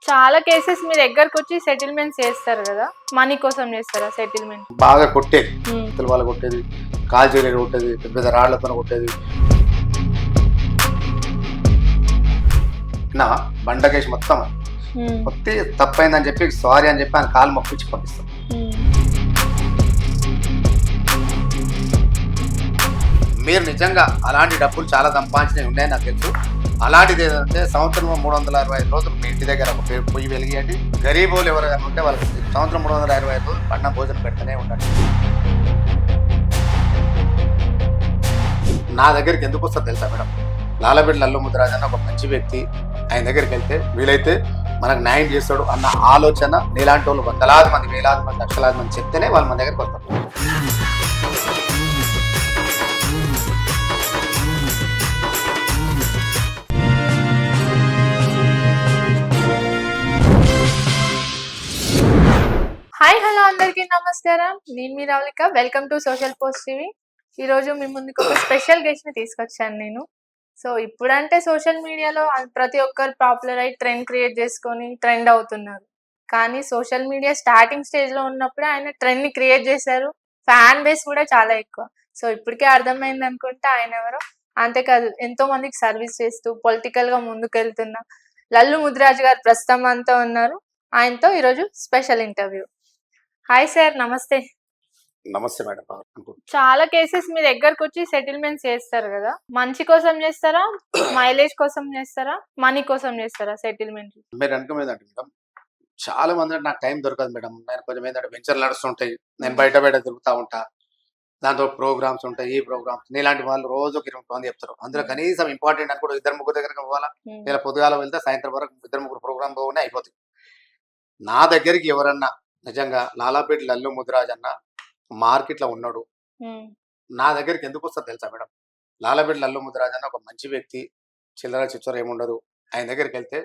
చాలా కేసెస్ మీ దగ్గరకొచ్చి సెటిల్‌మెంట్స్ చేస్తారు గదా! మనీ కోసం చేస్తారా సెటిల్‌మెంట్? బాగా కొట్టేది. హ్మ్. ఇవతల వాళ్ళు కొట్టేది, కాల్చీలని కొట్టేది, పెద్ద పెద్ద రాళ్లతోని కొట్టేది. నా బండకేసి మొత్తం హ్మ్. కొట్టి తప్పైందని చెప్పి సారీ అని చెప్పి ఆయన కాలు మొక్కించి పంపిస్తాం. హ్మ్. మీరు నిజంగా అలాంటి డబ్బులు చాలా సంపాదించినవి ఉన్నాయి నాకు తెలుసు. అలాంటిది ఏదంటే సంవత్సరం 365 రోజులు మీ ఇంటి దగ్గర ఒక పొయ్యి వెలిగియండి. గరీబోలు ఎవరైనా ఉంటే వాళ్ళకి సంవత్సరం 365 రోజులు అన్నం భోజనం పెడుతూనే ఉండండి. నా దగ్గరికి ఎందుకు వస్తారు తెలుసా మేడం? లాలబెల్లి లల్లు ముద్రాజ్ అన్న ఒక మంచి వ్యక్తి. ఆయన దగ్గరికి వెళ్తే వీలైతే మనకు న్యాయం చేస్తాడు అన్న ఆలోచన నీలాంటి వాళ్ళు వందలాది మంది, వేలాది మంది, లక్షలాది మంది చెప్తేనే వాళ్ళు మన దగ్గరికి వస్తారు. హాయ్! హలో! అందరికీ నమస్కారం. నేను మీ Ravalika. Welcome to social post TV. ఈరోజు మీ ముందుకు ఒక స్పెషల్ గెస్ట్‌ని తీసుకొచ్చాను నేను. సో, ఇప్పుడంటే సోషల్ మీడియాలో ప్రతి ఒక్కరు పాపులర్ అయ్యి ట్రెండ్ క్రియేట్ చేసుకొని ట్రెండ్ అవుతున్నారు. కానీ సోషల్ మీడియా స్టార్టింగ్ స్టేజ్‌లో ఉన్నప్పుడే ఆయన ట్రెండ్‌ని క్రియేట్ చేశారు. ఫ్యాన్ బేస్ కూడా చాలా ఎక్కువ. సో, ఇప్పటికే అర్థమైందనుకుంటా ఆయనెవరో. అంతేకాదు ఎంతో మందికి సర్వీస్ చేస్తూ పొలిటికల్‌గా ముందుకెళ్తున్న లల్లు ముదిరాజ్ గారు ప్రస్తుతం మనతో ఉన్నారు. ఆయనతో ఈరోజు స్పెషల్ ఇంటర్వ్యూ. Hi sir. నమస్తే. నమస్తే మేడం. చాలా కేసెస్ మీ దగ్గరకొచ్చి సెటిల్‌మెంట్స్ చేస్తారు గదా! మంచి కోసం చేస్తారా? మైలేజ్ కోసం చేస్తారా? మనీ కోసం చేస్తారా సెటిల్‌మెంట్? మీరు అనుకునేదంటే మేడం, చాలా మంది నాకు టైం దొరకదు మేడం. నేను కొంచెం ఏంటంటే వెంచర్లు నడుస్తుంటాయి. నేను బయట బయట తిరుగుతా ఉంటా. దాంతో ప్రోగ్రామ్స్ ఉంటాయి. ఈ ప్రోగ్రామ్స్ నీలాంటి వాళ్ళు రోజుకి 20 మంది చెప్తారు. అందులో కనీసం ఇంపార్టెంట్ అని కూడా ఇద్దరు ముగ్గురు దగ్గరికి పోవాలా. హ్మ్. ఇలా పొద్దుగాల వెళ్తే సాయంత్రం వరకు ఇద్దరు ముగ్గురు ప్రోగ్రామ్ పోగానే అయిపోతాయి. నా దగ్గరికి ఎవరన్నా నిజంగా లాలాపేట లల్లు ముదిరాజ్ అన్న మార్కెట్లో ఉన్నాడు. హ్మ్. నా దగ్గరికి ఎందుకు వస్తారు తెలుసా మేడం? లాలాపేట లల్లు ముదిరాజ్ అన్న ఒక మంచి వ్యక్తి. చిల్లర చిచ్చర ఏముండదు. ఆయన దగ్గరికి వెళ్తే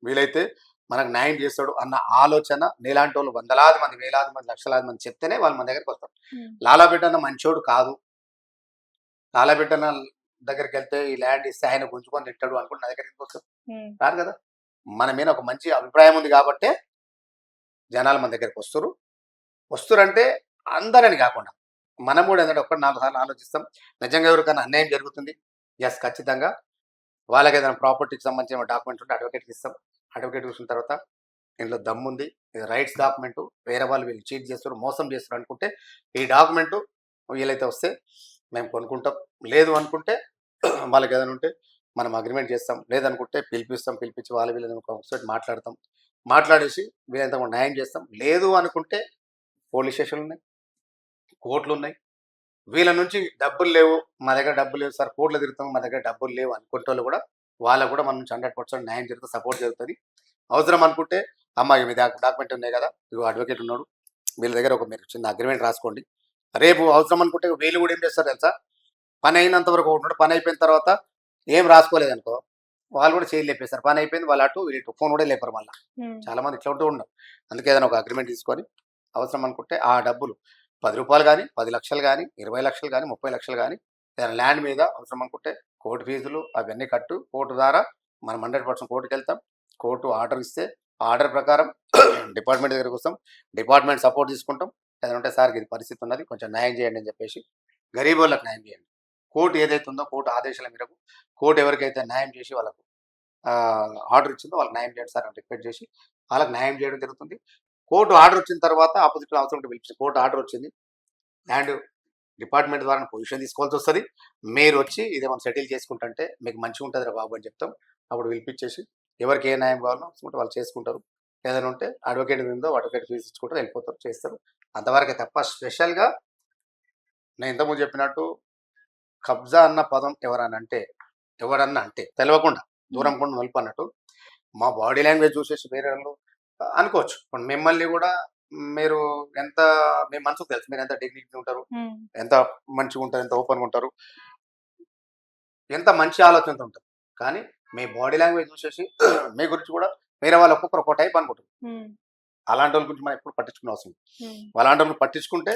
వీలైతే మనకు న్యాయం చేస్తాడు అన్న ఆలోచన నీలాంటి వాళ్ళు వందలాది మంది, వేలాది మంది, లక్షలాది మంది చెప్తేనే వాళ్ళు మన దగ్గరికి వస్తారు. హ్మ్. లాలాపేట అన్న మంచోడు కాదు. లాలాపేట అన్న దగ్గరికి వెళ్తే ఈ ల్యాండ్ ఇస్తే ఆయన గుంజుకొని తింటాడు అనుకుంటే నా దగ్గరికి వస్తారు. హ్మ్. రాదు కదా. మన మీద ఒక మంచి అభిప్రాయం ఉంది కాబట్టే జనాలు మన దగ్గరికి వస్తారు. వస్తురంటే అందరని కాకుండా మనం కూడా ఏంటంటే ఒక్కటి 4 సార్లు ఆలోచిస్తాం. నిజంగా ఎవరికైనా అన్యాయం జరుగుతుంది. ఎస్ ఖచ్చితంగా వాళ్ళకి ఏదైనా ప్రాపర్టీకి సంబంధించిన డాక్యుమెంట్ ఉంటే అడ్వకేట్కి ఇస్తాం. అడ్వకేట్ చూసిన తర్వాత ఇందులో దమ్ముంది, ఇది రైట్స్ డాక్యుమెంట్, వేరే వాళ్ళు వీళ్ళు చీట్ చేస్తారు, మోసం చేస్తారు అనుకుంటే ఈ డాక్యుమెంట్ వీలైతే వస్తే మేము కొనుక్కుంటాం. లేదు అనుకుంటే వాళ్ళకి ఏదైనా ఉంటే మనం అగ్రిమెంట్ చేస్తాం. లేదనుకుంటే పిలిపిస్తాం. పిలిపించి వాళ్ళ వీళ్ళని ఒకసారి మాట్లాడతాం. మాట్లాడేసి వీళ్ళంతా కూడా న్యాయం చేస్తాం. లేదు అనుకుంటే పోలీస్ స్టేషన్లు ఉన్నాయి, కోర్టులు ఉన్నాయి. వీళ్ళ నుంచి డబ్బులు లేవు, మా దగ్గర డబ్బులు లేవు సార్, కోర్టులో తిరుగుతాం, మా దగ్గర డబ్బులు లేవు అనుకుంటే కూడా వాళ్ళకు కూడా మన నుంచి 100% న్యాయం జరుగుతుంది, సపోర్ట్ జరుగుతుంది. అవసరం అనుకుంటే అమ్మాయి మీ డాక్యుమెంట్ ఉన్నాయి కదా, ఇగో అడ్వకేట్ ఉన్నాడు, వీళ్ళ దగ్గర ఒక మీరు చిన్న అగ్రిమెంట్ రాసుకోండి. రేపు అవసరం అనుకుంటే వీళ్ళు కూడా ఏం చేస్తారు తెలుసా, పని అయినంత వరకు ఉంటాడు. పని అయిపోయిన తర్వాత ఏం రాసుకోలేదు అనుకో, వాళ్ళు కూడా చేయలు లేపేస్తారు. పని అయిపోయింది, వాళ్ళు అటు ఇటు ఫోన్ కూడా లేపరు మళ్ళీ. హ్మ్. చాలా మంది ఇట్లా ఉంటూ ఉండవు. అందుకే ఏదైనా ఒక అగ్రిమెంట్ తీసుకొని అవసరం అనుకుంటే ఆ డబ్బులు రూ. 10 కానీ, 10 లక్షలు కానీ, 20 లక్షలు కానీ, 30 లక్షలు కానీ ఏదైనా ల్యాండ్ మీద అవసరం అనుకుంటే కోర్టు ఫీజులు అవన్నీ కట్టు. కోర్టు ద్వారా మనం 100% కోర్టుకి వెళ్తాం. కోర్టు ఆర్డర్ ఇస్తే ఆర్డర్ ప్రకారం డిపార్ట్మెంట్ దగ్గరికి వస్తాం. డిపార్ట్మెంట్ సపోర్ట్ తీసుకుంటాం. ఏదైనా ఉంటే సార్ ఇది పరిస్థితి ఉన్నది, కొంచెం న్యాయం చేయండి అని చెప్పేసి గరీబోళ్ళకి న్యాయం చేయండి. కోర్టు ఏదైతే ఉందో కోర్టు ఆదేశాల మేరకు కోర్టు ఎవరికైతే న్యాయం చేసి వాళ్ళకు ఆర్డర్ ఇచ్చిందో వాళ్ళకి న్యాయం చేయండి సార్ అని రిక్వెస్ట్ చేసి వాళ్ళకి న్యాయం చేయడం జరుగుతుంది. కోర్టు ఆర్డర్ వచ్చిన తర్వాత ఆపోజిట్ అవసరం ఉంటే పిలిచి కోర్టు ఆర్డర్ వచ్చింది, ల్యాండ్ డిపార్ట్మెంట్ ద్వారా పొజిషన్ తీసుకోవాల్సి వస్తుంది, మీరు వచ్చి ఇదేమన్నా సెటిల్ చేసుకుంటుంటే మీకు మంచిగా ఉంటుంది రా బాబు అని చెప్తాం. అప్పుడు పిలిపించేసి ఎవరికి ఏ న్యాయం కావాలో వాళ్ళు చేసుకుంటారు. ఏదైనా ఉంటే అడ్వకేట్ ఉందో అడ్వకేట్ ఫీజు ఇచ్చుకుంటారు, వెళ్ళిపోతారు, చేస్తారు. అంతవరకే తప్ప స్పెషల్గా నేను ఇంతకుముందు చెప్పినట్టు కబ్జా అన్న పదం ఎవరన్నా అంటే తెలియకుండా దూరం కూడా నలుపు అన్నట్టు మా బాడీ లాంగ్వేజ్ చూసేసి వేరే వాళ్ళు అనుకోవచ్చు. ఇప్పుడు మిమ్మల్ని కూడా మీరు ఎంత మీ మనసుకు తెలుసు మీరు ఎంత డిగ్నిటీ ఉంటారు, హ్మ్. ఎంత మంచిగా ఉంటారు, ఎంత ఓపెన్గా ఉంటారు, ఎంత మంచి ఆలోచనతో ఉంటారు. కానీ మీ బాడీ లాంగ్వేజ్ చూసేసి మీ గురించి కూడా వేరే వాళ్ళు ఒక్కొక్కరు ఒక్కో టైప్ అనుకుంటారు. హ్మ్. అలాంటి వాళ్ళ గురించి మనం ఎప్పుడు పట్టించుకునే అవసరం లేదు. హ్మ్. అలాంటి వాళ్ళు పట్టించుకుంటే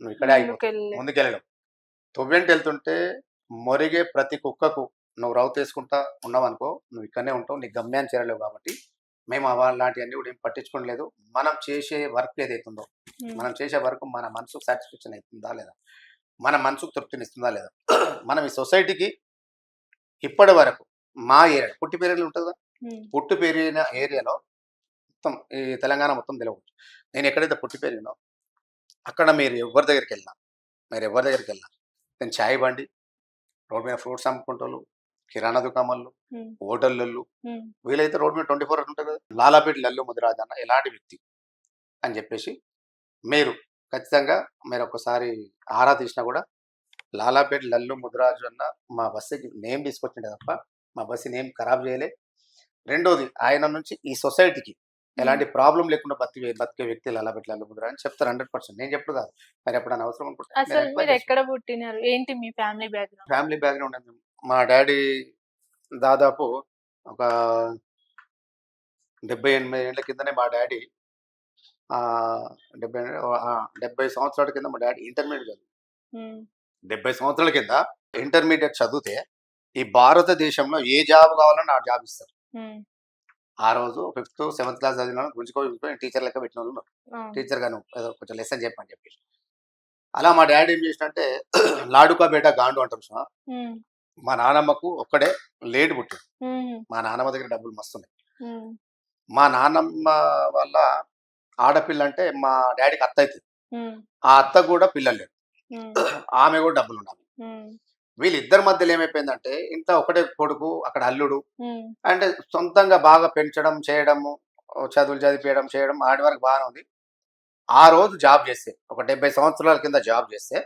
నువ్వు ఇక్కడే అయిపోతావు, ముందుకెళ్ళలేం. ముందుకెళ్ళడం. తొవ్వెంటి వెళ్తుంటే మొరిగే ప్రతి కుక్కకు నువ్వు రౌత్ వేసుకుంటా ఉన్నావనుకో, నువ్వు ఇక్కడనే ఉంటావు, నీకు గమ్యాన్ని చేరలేవు కాబట్టి మేము అలాంటివన్నీ కూడా ఏం పట్టించుకోలేదు. మనం చేసే వర్క్ ఏదైతుందో, మనం చేసే వర్క్ మన మనసుకు సాటిస్ఫాక్షన్ అవుతుందా లేదా, మన మనసుకు తృప్తినిస్తుందా లేదా, మనం ఈ సొసైటీకి ఇప్పటి వరకు మా ఏరియా పుట్టి పెరిగిన ఉంటుంది కదా, పుట్టి పెరిగిన ఏరియాలో మొత్తం ఈ తెలంగాణ మొత్తం తెలవచ్చు. నేను ఎక్కడైతే పుట్టి పెరిగినో అక్కడ మీరు ఎవరి దగ్గరికి వెళ్ళినా, నేను చాయ్ బండి, రోడ్ మీద ఫ్రూట్స్ అమ్ముకుంటారు, కిరాణా దుకాణాలు, హోటళ్ళు, వీలైతే రోడ్ మీద 24 అవర్స్ ఉంటుంది కదా, లాలాపేట లల్లు ముదిరాజ్ అన్న ఎలాంటి వ్యక్తి అని చెప్పేసి మీరు ఖచ్చితంగా మీరు ఒకసారి ఆరా తీసినా కూడా లాలాపేట లల్లు ముదిరాజు అన్న మా బస్సుకి నేమ్ తీసుకొచ్చిండే తప్ప మా బస్సు నేమ్ ఖరాబ్ చేయలే. రెండోది, ఆయన నుంచి ఈ సొసైటీకి ఎలాంటి ప్రాబ్లం లేకుండా బతికే వ్యక్తి లాలాపేట లల్లు ముదిరాజు అని చెప్తారు 100%. నేను చెప్పుడు కాదు, మరి ఎప్పుడైనా అవసరం అనుకుంటే అసలు మీరు ఎక్కడ పుట్టినారు, ఏంటి మీ ఫ్యామిలీ బ్యాక్గ్రౌండ్? ఫ్యామిలీ బ్యాక్గ్రౌండ్ ఉంది. మా డాడీ దాదాపు ఒక 78 ఏళ్ల కిందనే మా డాడీ 70 సంవత్సరాల కింద మా డాడీ ఇంటర్మీడియట్ చదువు, 70 సంవత్సరాల కింద ఇంటర్మీడియట్ చదివితే ఈ భారతదేశంలో ఏ జాబ్ కావాలన్నా ఆ జాబ్ ఇస్తారు. ఆ రోజు 5th 7th క్లాస్ చదివిన గుంజుకో టీచర్ లెక్క పెట్టిన వాళ్ళు ఉన్నారు. టీచర్ గాను ఏదో కొంచెం లెసన్ చెప్పని చెప్పి అలా మా డాడీ ఏం చేసినంటే లాడుకా బేటా గాండు అంటారు సార్. మా నానమ్మకు ఒక్కడే లేట్ పుట్టాడు. మా నానమ్మ దగ్గర డబ్బులు మస్తున్నాయి. మా నాన్నమ్మ వాళ్ళ ఆడపిల్ల అంటే మా డాడీకి అత్త అవుతుంది. ఆ అత్త కూడా పిల్లలు లేరు, ఆమె కూడా డబ్బులు ఉండాలి. వీళ్ళిద్దరి మధ్యలో ఏమైపోయిందంటే ఇంట్లో ఒకటే కొడుకు, అక్కడ అల్లుడు, అంటే సొంతంగా బాగా పెంచడం చేయడము, చదువులు చదివించడం చేయడం ఆడి వరకు బాగానే ఉంది. ఆ రోజు జాబ్ చేస్తే ఒక 70 సంవత్సరాల కింద జాబ్ చేస్తే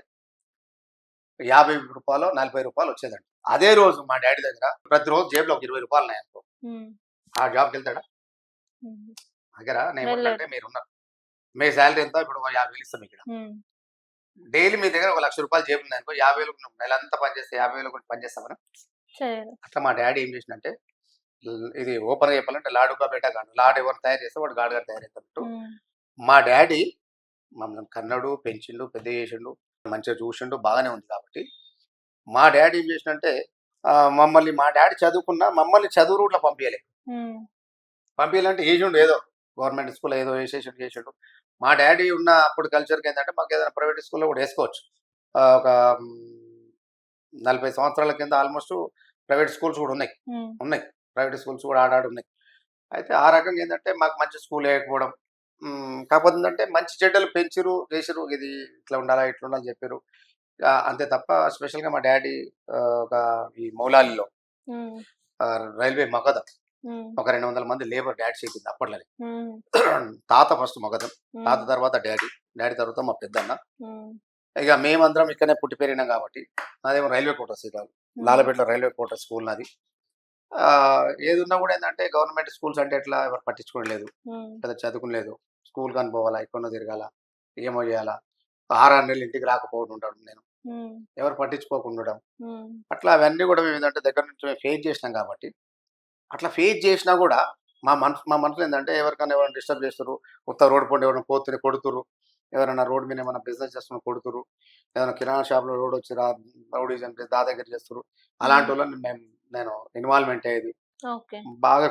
50 రూపాయలు 40 రూపాయలు వచ్చేదండి. అదే రోజు మా డాడీ దగ్గర ప్రతిరోజు జేబులో ఒక 20 రూపాయలు ఉన్నాయనుకో, ఆ జాబ్కి వెళ్తాడా? దగ్గర నేను అంటే మీరున్నారు, మీ శాలరీ ఎంత, ఇప్పుడు 50,000 ఇస్తాం ఇక్కడ, డైలీ మీ దగ్గర 1,00,000 రూపాయలు జేబు ఉందనుకో, 50,000 నెలంతా పనిచేస్తే 50,000 పనిచేస్తామని. అట్లా మా డాడీ ఏం చేసినంటే, ఇది ఓపెన్ చెప్పాలంటే లాడుగా బేటా గాడు, లాడు ఎవరు తయారు చేస్తే వాడు గాడుగా తయారు చేస్తాడు. మా డాడీ మమ్మల్ని కన్నాడు, పెంచిండు, పెద్ద చేసిండు, మంచిగా చూసిండు, బాగానే ఉంది. కాబట్టి మా డాడీ ఏం చేసినంటే మమ్మల్ని, మా డాడీ చదువుకున్నా మమ్మల్ని చదువు రూట్లో పంపించాలంటే వేసిండు, ఏదో గవర్నమెంట్ స్కూల్ ఏదో చేసిండు. మా డాడీ ఉన్న అప్పుడు కల్చర్కి ఏంటంటే మాకు ఏదైనా ప్రైవేట్ స్కూల్లో కూడా వేసుకోవచ్చు. ఒక 40 సంవత్సరాల కింద ఆల్మోస్ట్ ప్రైవేట్ స్కూల్స్ కూడా ఉన్నాయి, ప్రైవేట్ స్కూల్స్ కూడా ఆడాడు ఉన్నాయి. అయితే ఆ రకంగా ఏంటంటే మాకు మంచి స్కూల్ వేయకపోవడం, కాకపోతే ఏంటంటే మంచి చెడ్డలు పెంచిరు చేసిరు, ఇది ఇట్లా ఉండాలా ఇట్లా ఉండాలని చెప్పారు, అంతే తప్ప స్పెషల్గా మా డాడీ ఒక ఈ మౌలాలిలో రైల్వే మగధం ఒక 200 మంది లేబర్ డాడీ చేసింది అప్పట్లో. తాత ఫస్ట్ మగధం, తాత తర్వాత డాడీ తర్వాత మా పెద్దన్న. ఇక మేమందరం ఇక్కడనే పుట్టి పెరిగినాం కాబట్టి నాదేమో రైల్వే కోటర్స్, ఇక లాలపేటలో రైల్వే కోటర్ స్కూల్ నాది. ఏది ఉన్నా కూడా ఏంటంటే గవర్నమెంట్ స్కూల్స్ అంటే ఎట్లా ఎవరు పట్టించుకోలేదు, పెద్ద చదువుకులేదు, స్కూల్ కానీ పోవాలా, ఎక్కడో తిరగాల, ఏమో చేయాలా, 6 నెలలు ఇంటికి రాకపోవడం ఉండడం, నేను ఎవరు పట్టించుకోకుండా అట్లా అవన్నీ కూడా మేము ఏంటంటే దగ్గర నుంచి మేము ఫేస్ చేసినాం. కాబట్టి అట్లా ఫేస్ చేసినా కూడా మా మనసులో ఏంటంటే ఎవరిరైనా డిస్టర్బ్ చేస్తారు, కొత్త రోడ్డు పోటీ ఎవరైనా పోతే కొడుతురు, ఎవరైనా రోడ్ మీద ఏమైనా బిజినెస్ చేస్తున్న కొడుతురు, ఏదైనా కిరాణా షాప్లో రోడ్ వచ్చి రౌడీజం దాదాగిరి చేస్తారు, అలాంటి వాళ్ళని నేను ఇన్వాల్వ్మెంట్ అయ్యేది. బాగా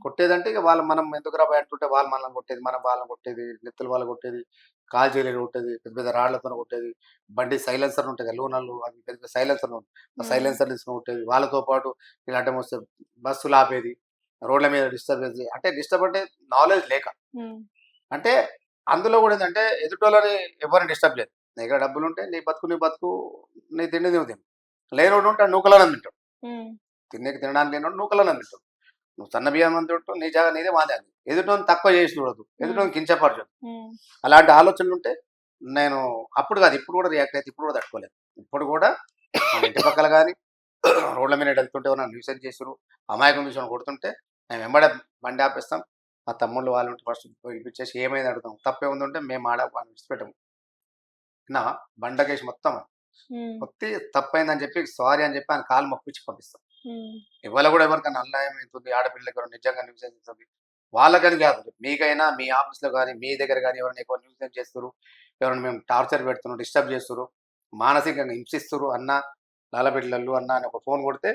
కొట్టేదంటే ఇక వాళ్ళు మనం ఎందుకు రా అంటుంటే వాళ్ళు మనల్ని కొట్టేది, మనం వాళ్ళని కొట్టేది, నెత్తులు వాళ్ళు కొట్టేది, కాల్ చేయలేదు కొట్టేది, పెద్ద పెద్ద రాళ్లతో కొట్టేది, బండి సైలెన్సర్ ఉంటుంది లూనర్లు, అవి పెద్ద పెద్ద సైలెన్సర్ తీసుకుని కొట్టేది, వాళ్ళతో పాటు ఇక అడ్డం వస్తే బస్సులు ఆపేది, రోడ్ల మీద డిస్టర్బ్ చేసి, అంటే డిస్టర్బ్ అంటే నాలెడ్జ్ లేక, అంటే అందులో కూడా ఏంటంటే ఎదుటోళ్ళని ఎవరిని డిస్టర్బ్ చేయదు. నీ దగ్గర డబ్బులు ఉంటే నీ బతుకు నీ తిండి నువ్వు తిను, లేనోడు ఉంటే నూకలను తింటాడు, తినడానికి లేనోడు నూకలను తింటాడు, నువ్వు సన్న బియ్యం అని తింటావు, నీ జాగా నీదే మాదే, ఎదుటోని తక్కువ చేసి చూడదు, ఎదుటోని కించపరచదు. అలాంటి ఆలోచనలు ఉంటే నేను అప్పుడు కాదు ఇప్పుడు కూడా రియాక్ట్ అయితే, ఇప్పుడు కూడా తట్టుకోలేదు. ఇప్పుడు కూడా మన ఇంటి పక్కల కానీ రోడ్ల మీద వెళ్తుంటే ఎవరైనా న్యూసెన్స్ చేసారు, అమాయకం తీసుకొని కొడుతుంటే మేము వెంబడే బండి ఆపేస్తాం, మా తమ్ముళ్ళు వాళ్ళు ఉంటే ఫస్ట్ పిలిపించేసి ఏమైంది అడుగుతాం, తప్పే ఉందంటే మేము వాళ్ళని విడిచిపెట్టము, నా బండకేసి మొత్తం కొత్తి తప్పైందని చెప్పి సారీ అని చెప్పి ఆయన కాలు మొప్పించి పంపిస్తాం. ఇవాళ కూడా ఎవరికైనా అన్యాయం అవుతుంది, ఆడపిల్లకి ఎవరు నిజంగా న్యూసెన్స్ ఇస్తుంది, వాళ్ళకని కాదు, మీకైనా మీ ఆఫీస్లో కానీ మీ దగ్గర కానీ ఎవరైనా ఎక్కువ న్యూసెన్స్ చేస్తారు, ఎవరైనా మేము టార్చర్ పెడుతున్నాం, డిస్టర్బ్ చేస్తారు, మానసికంగా హింసిస్తారు అన్న, లాలబిడ్డలు అన్న అని ఒక ఫోన్ కొడితే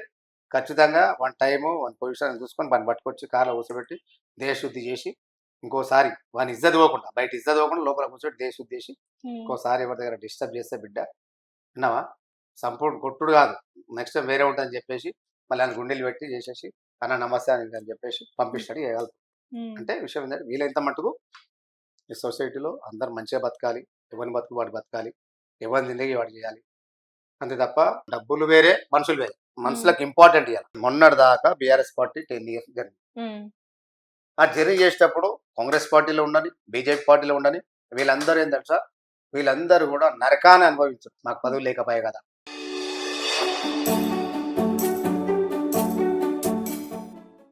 ఖచ్చితంగా వన్ టైము వన్ పొజిషన్ చూసుకొని వాడిని పట్టుకొచ్చి కార్లో కూర్చోబెట్టి దేశశుద్ధి చేసి ఇంకోసారి వాని ఇజ్జత్ పోకుండా బయట ఇజ్జత్ పోకుండా లోపల కూర్చోబెట్టి దేశశుద్ధి చేసి ఇంకోసారి ఎవరి దగ్గర డిస్టర్బ్ చేస్తే బిడ్డ విన్నావా సంపూర్ణ కొట్టుడు కాదు నెక్స్ట్ టైం వేరే ఉంటుందని చెప్పేసి మళ్ళీ ఆయన గుండెలు పెట్టి చేసేసి అన్న నమస్తే అని చెప్పేసి పంపిస్తాడు చేయగలరు. అంటే విషయం ఏంటంటే వీలైనంత మటుకు ఈ సొసైటీలో అందరు మంచిగా బతకాలి, ఎవరిని బతుకు వాడు బతకాలి, ఎవరిని జిందగీ వాడు చేయాలి. అంతే తప్ప డబ్బులు వేరే మనుషులు వేరే. మనుషులకు ఇంపార్టెంట్ ఇవ్వాలి. మొన్నటి దాకా బీఆర్ఎస్ పార్టీ 10 ఇయర్స్ జరిగింది. ఆ జర్నీ చేసేటప్పుడు కాంగ్రెస్ పార్టీలో ఉండని, బీజేపీ పార్టీలో ఉండని వీళ్ళందరూ ఏం తెలుసా, వీళ్ళందరూ కూడా నరకాన్ని అనుభవించారు. మాకు పదవులు లేకపోయాయి కదా.